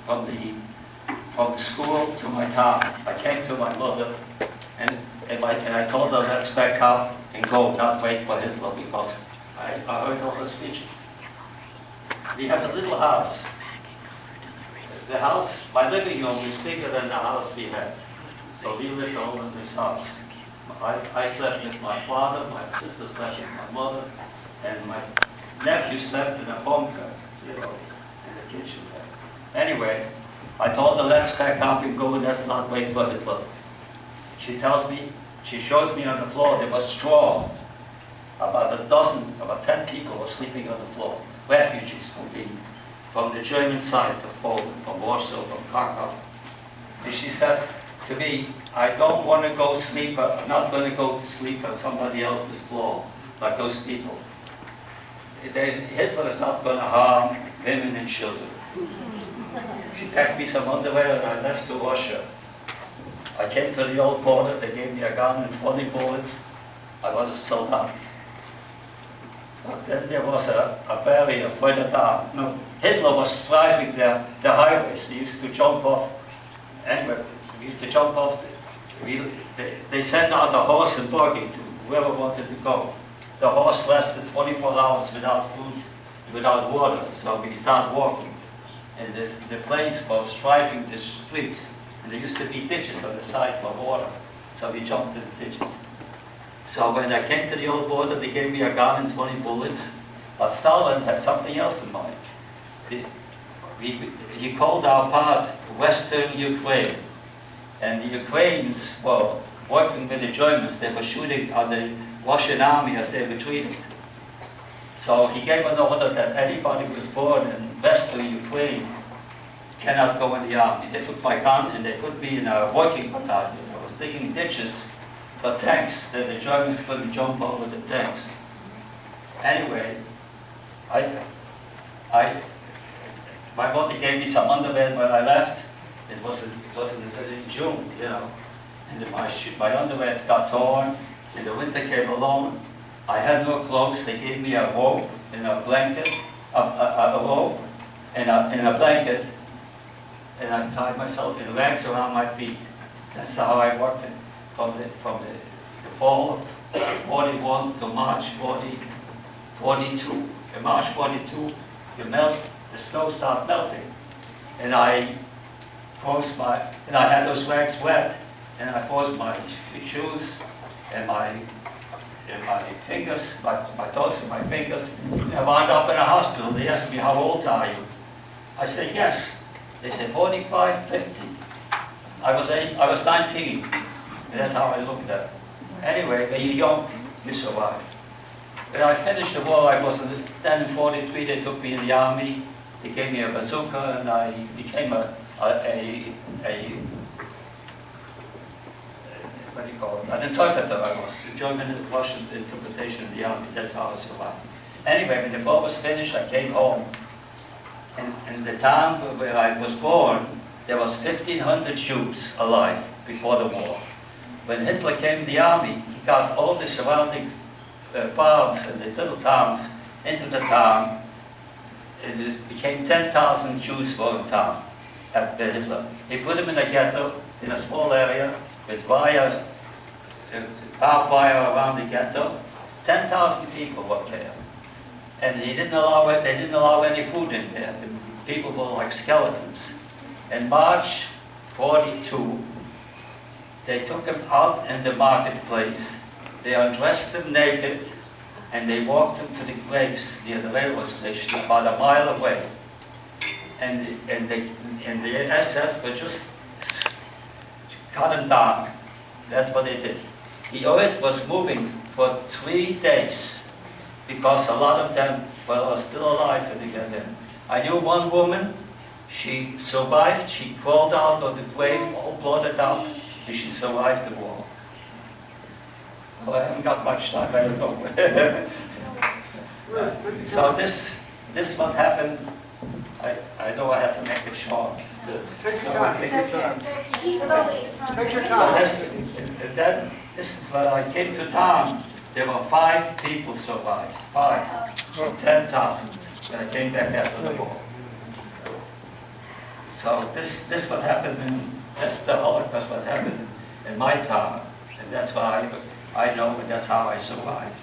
from the school to my town. I came to my mother, and I told her, let's pack up and go, not wait for Hitler, because I heard all the speeches. We had a little house. The house, my living room is bigger than the house we had. So we lived all in this house. I slept with my father, my sister slept with my mother, and my nephew slept in a bunker, in the kitchen there. Anyway, I told her, let's pack up and go, let's not wait for Hitler. She shows me on the floor, there was straw. About 10 people were sleeping on the floor. Refugees from the German side of Poland, from Warsaw, from Krakow. And she said to me, I don't want to go sleep, I'm not going to go to sleep on somebody else's floor, like those people. Hitler is not going to harm women and children. She packed me some underwear and I left to Russia. I came to the old border, they gave me a gun and 20 bullets. I was a soldier. But then there was a barrier further down. No, Hitler was strafing the highways. We used to jump off. Anyway, we used to jump off. They sent out a horse and buggy to whoever wanted to go. The horse lasted 24 hours without food, without water, so we started walking. And the planes were strafing the streets. And there used to be ditches on the side for water, so we jumped in the ditches. So when I came to the old border, they gave me a gun and 20 bullets, but Stalin had something else in mind. He called our part Western Ukraine, and the Ukrainians were working with the Germans. They were shooting on the Russian army as they retreated. So he gave an order that anybody who was born in Western Ukraine cannot go in the army. They took my gun and they put me in a working battalion. I was digging ditches for tanks, that the Germans couldn't jump over the tanks. Anyway, my mother gave me some underwear when I left. It was in June, and my underwear got torn, and the winter came along. I had no clothes. They gave me a rope and a blanket, a rope and a blanket, and I tied myself in rags around my feet. That's how I worked it. From the fall of 41 to March 42. In March 42, the snow started melting. And I had those rags wet, and I froze my shoes and my fingers, my toes and my fingers. And I wound up in a hospital. They asked me, how old are you? I said, yes. They said, 45, 50. I was 19. And that's how I looked at it. Anyway, when you're young, you survive. When I finished the war, then in 43, they took me in the army. They gave me a bazooka, and I became what do you call it? An interpreter. I was German and Russian interpretation in the army. That's how I survived. Anyway, when the war was finished, I came home. And in the town where I was born, there was 1,500 Jews alive before the war. When Hitler came in the army, he got all the surrounding farms and the little towns into the town, and it became 10,000 Jews were in town at Hitler. He put them in a ghetto, in a small area, with barbed wire around the ghetto. 10,000 people were there. And they didn't allow any food in there. The people were like skeletons. In March 42, they took him out in the marketplace. They undressed him naked, and they walked him to the graves near the railway station, about a mile away. And the SS were just cut him down. That's what they did. The earth was moving for 3 days, because a lot of them were still alive when they got in. I knew one woman, she survived. She crawled out of the grave, all blooded out, and she survived the war. Well, I haven't got much time, I don't know. So this what happened, I know I had to make it short. Take your time, take your time. Take your time. This is when I came to town. There were 5 people survived, 5 from 10,000 when I came back after the war. So this what happened that's the Holocaust what happened in my town. And that's why I know, and that's how I survived.